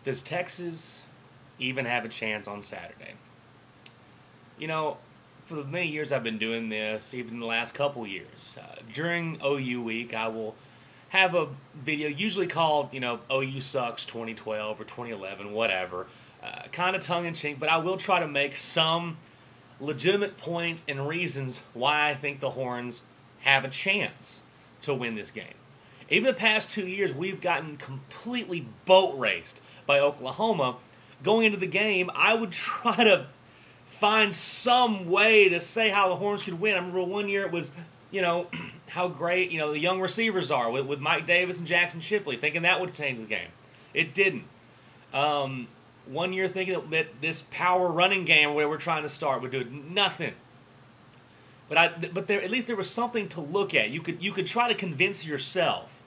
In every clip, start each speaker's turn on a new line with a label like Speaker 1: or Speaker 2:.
Speaker 1: Does Texas even have a chance on Saturday? You know, for the many years I've been doing this, even the last couple years, during OU week, I will have a video usually called, OU Sucks 2012 or 2011, whatever. Kind of tongue-in-cheek, but I will try to make some legitimate points and reasons why I think the Horns have a chance to win this game. Even the past 2 years, we've gotten completely boat raced by Oklahoma. Going into the game, I would try to find some way to say how the Horns could win. I remember one year it was, how great, the young receivers are with Mike Davis and Jackson Shipley, thinking that would change the game. It didn't. One year thinking that this power running game where we're trying to start would do nothing. But at least there was something to look at. You could try to convince yourself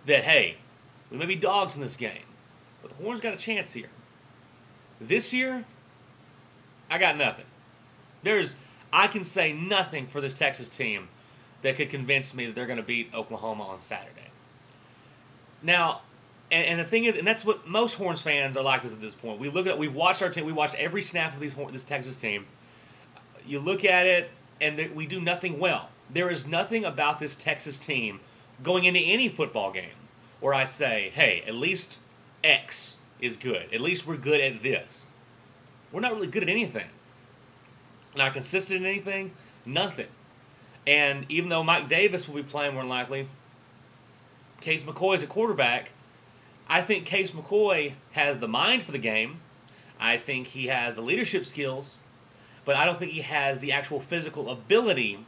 Speaker 1: that, hey, we may be dogs in this game, but the Horns got a chance here. This year, I got nothing. I can say nothing for this Texas team that could convince me that they're going to beat Oklahoma on Saturday. Now, and the thing is, and that's what most Horns fans are like this at this point. We've watched our team. We watched every snap of this Texas team. You look at it, and we do nothing well. There is nothing about this Texas team going into any football game where I say, hey, at least X is good. At least we're good at this. We're not really good at anything. Not consistent in anything, nothing. And even though Mike Davis will be playing more than likely, Case McCoy is a quarterback. I think Case McCoy has the mind for the game. I think he has the leadership skills. But I don't think he has the actual physical ability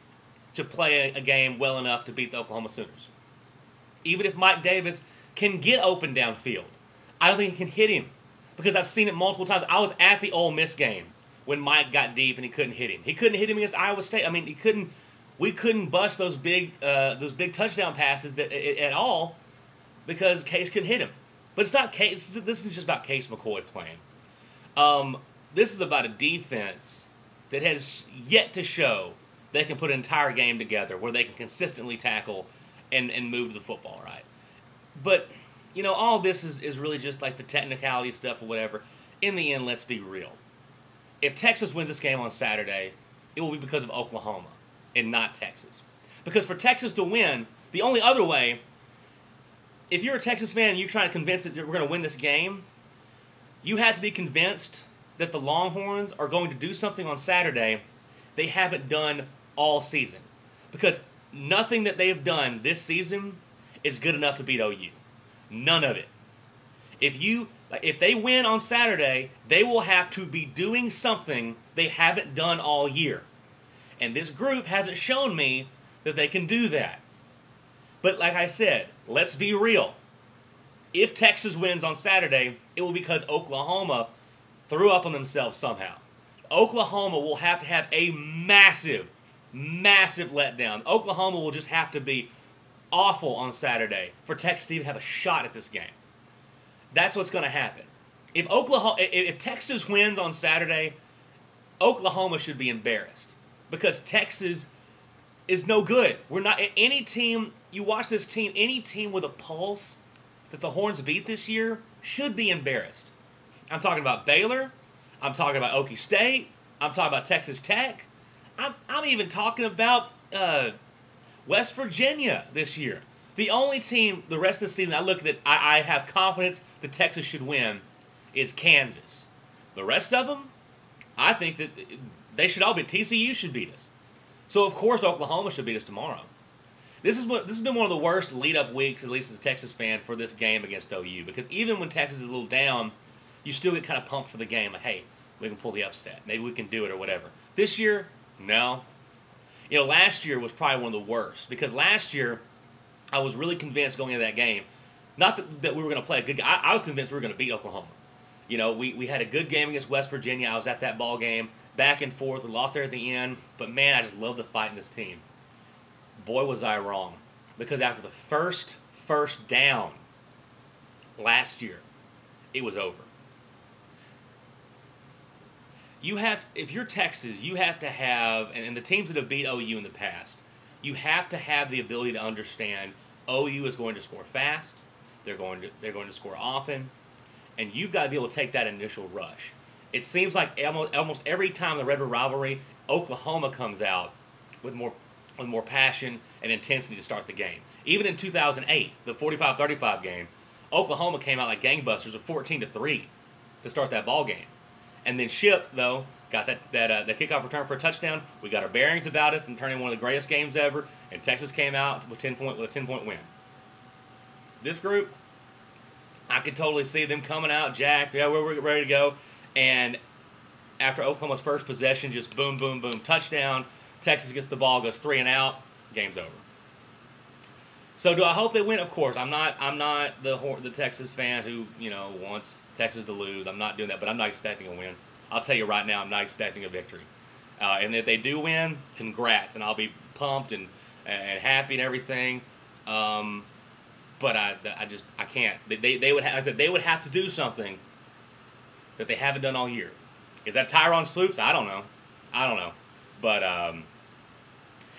Speaker 1: to play a game well enough to beat the Oklahoma Sooners. Even if Mike Davis can get open downfield, I don't think he can hit him. Because I've seen it multiple times. I was at the Ole Miss game when Mike got deep and he couldn't hit him. He couldn't hit him against Iowa State. I mean, we couldn't bust those big touchdown passes at all because Case couldn't hit him. But it's not Case. This isn't just about Case McCoy playing. This is about a defense that has yet to show they can put an entire game together where they can consistently tackle and move the football right. But, all this is really just like the technicality stuff or whatever. In the end, let's be real. If Texas wins this game on Saturday, it will be because of Oklahoma and not Texas. Because for Texas to win, the only other way, if you're a Texas fan and you're trying to convince that we're going to win this game, you have to be convinced that the Longhorns are going to do something on Saturday they haven't done all season. Because nothing that they have done this season is good enough to beat OU. None of it. If they win on Saturday, they will have to be doing something they haven't done all year. And this group hasn't shown me that they can do that. But like I said, let's be real. If Texas wins on Saturday, it will be because Oklahoma threw up on themselves somehow. Oklahoma will have to have a massive, massive letdown. Oklahoma will just have to be awful on Saturday for Texas to even have a shot at this game. That's what's going to happen. If Texas wins on Saturday, Oklahoma should be embarrassed because Texas is no good. We're not any team. You watch this team. Any team with a pulse that the Horns beat this year should be embarrassed. I'm talking about Baylor. I'm talking about Okie State. I'm talking about Texas Tech. I'm even talking about West Virginia this year. The only team the rest of the season I look at that I have confidence that Texas should win is Kansas. The rest of them, I think that they should all be. TCU should beat us. So of course Oklahoma should beat us tomorrow. This has been one of the worst lead-up weeks, at least as a Texas fan, for this game against OU. Because even when Texas is a little down, you still get kind of pumped for the game. Like, hey, we can pull the upset. Maybe we can do it or whatever. This year, no. Last year was probably one of the worst. Because last year, I was really convinced going into that game, not that we were going to play a good game. I was convinced we were going to beat Oklahoma. We had a good game against West Virginia. I was at that ball game, back and forth. We lost there at the end. But, man, I just love the fight in this team. Boy, was I wrong. Because after the first down last year, it was over. If you're Texas, you have to have, and the teams that have beat OU in the past, you have to have the ability to understand OU is going to score fast. They're going to score often, and you've got to be able to take that initial rush. It seems like almost every time the Red River Rivalry, Oklahoma comes out with more passion and intensity to start the game. Even in 2008, the 45-35 game, Oklahoma came out like gangbusters with 14-3 to start that ball game. And then Ship, though, got that kickoff return for a touchdown. We got our bearings about us and turned in one of the greatest games ever. And Texas came out with a 10-point win. This group, I could totally see them coming out jacked. Yeah, we're ready to go. And after Oklahoma's first possession, just boom, boom, boom, touchdown. Texas gets the ball, goes 3 and out. Game's over. So do I hope they win? Of course. I'm not the Texas fan who wants Texas to lose. I'm not doing that, but I'm not expecting a win. I'll tell you right now, I'm not expecting a victory. And if they do win, congrats, and I'll be pumped and happy and everything. But I can't. They would have to do something that they haven't done all year. Is that Tyron Swoops? I don't know. But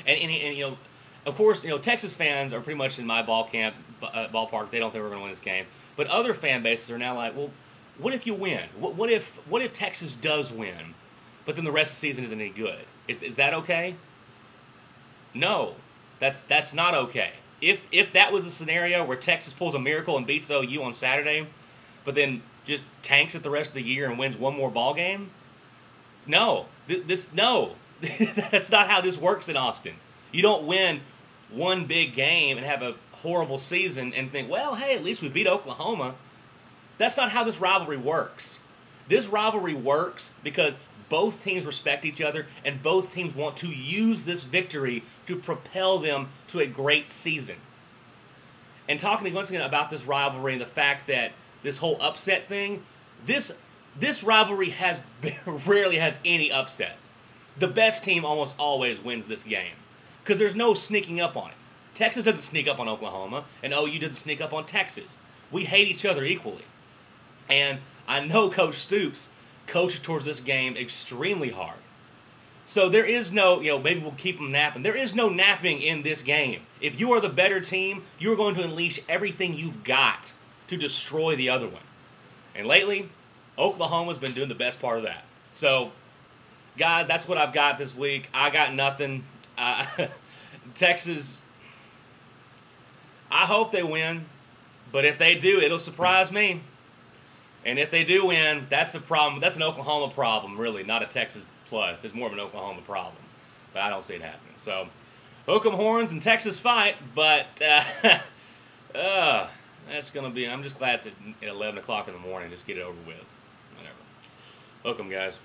Speaker 1: and of course, Texas fans are pretty much in my ballpark. They don't think we're going to win this game. But other fan bases are now like, well, what if you win? What if Texas does win, but then the rest of the season isn't any good? Is that okay? No, that's not okay. If that was a scenario where Texas pulls a miracle and beats OU on Saturday, but then just tanks it the rest of the year and wins one more ball game, no, no, that's not how this works in Austin. You don't win one big game and have a horrible season and think, well, hey, at least we beat Oklahoma. That's not how this rivalry works. This rivalry works because both teams respect each other and both teams want to use this victory to propel them to a great season. And talking once again about this rivalry and the fact that this whole upset thing, this rivalry rarely has any upsets. The best team almost always wins this game because there's no sneaking up on it. Texas doesn't sneak up on Oklahoma, and OU doesn't sneak up on Texas. We hate each other equally. And I know Coach Stoops coaches towards this game extremely hard. So there is no, maybe we'll keep them napping. There is no napping in this game. If you are the better team, you're going to unleash everything you've got to destroy the other one. And lately, Oklahoma's been doing the best part of that. So, guys, that's what I've got this week. I got nothing. Texas, I hope they win. But if they do, it'll surprise me. And if they do win, that's a problem. That's an Oklahoma problem, really, not a Texas plus. It's more of an Oklahoma problem. But I don't see it happening. So, hook 'em horns and Texas fight. But that's going to be, I'm just glad it's at 11 o'clock in the morning. Just get it over with. Whatever. Hook 'em, guys.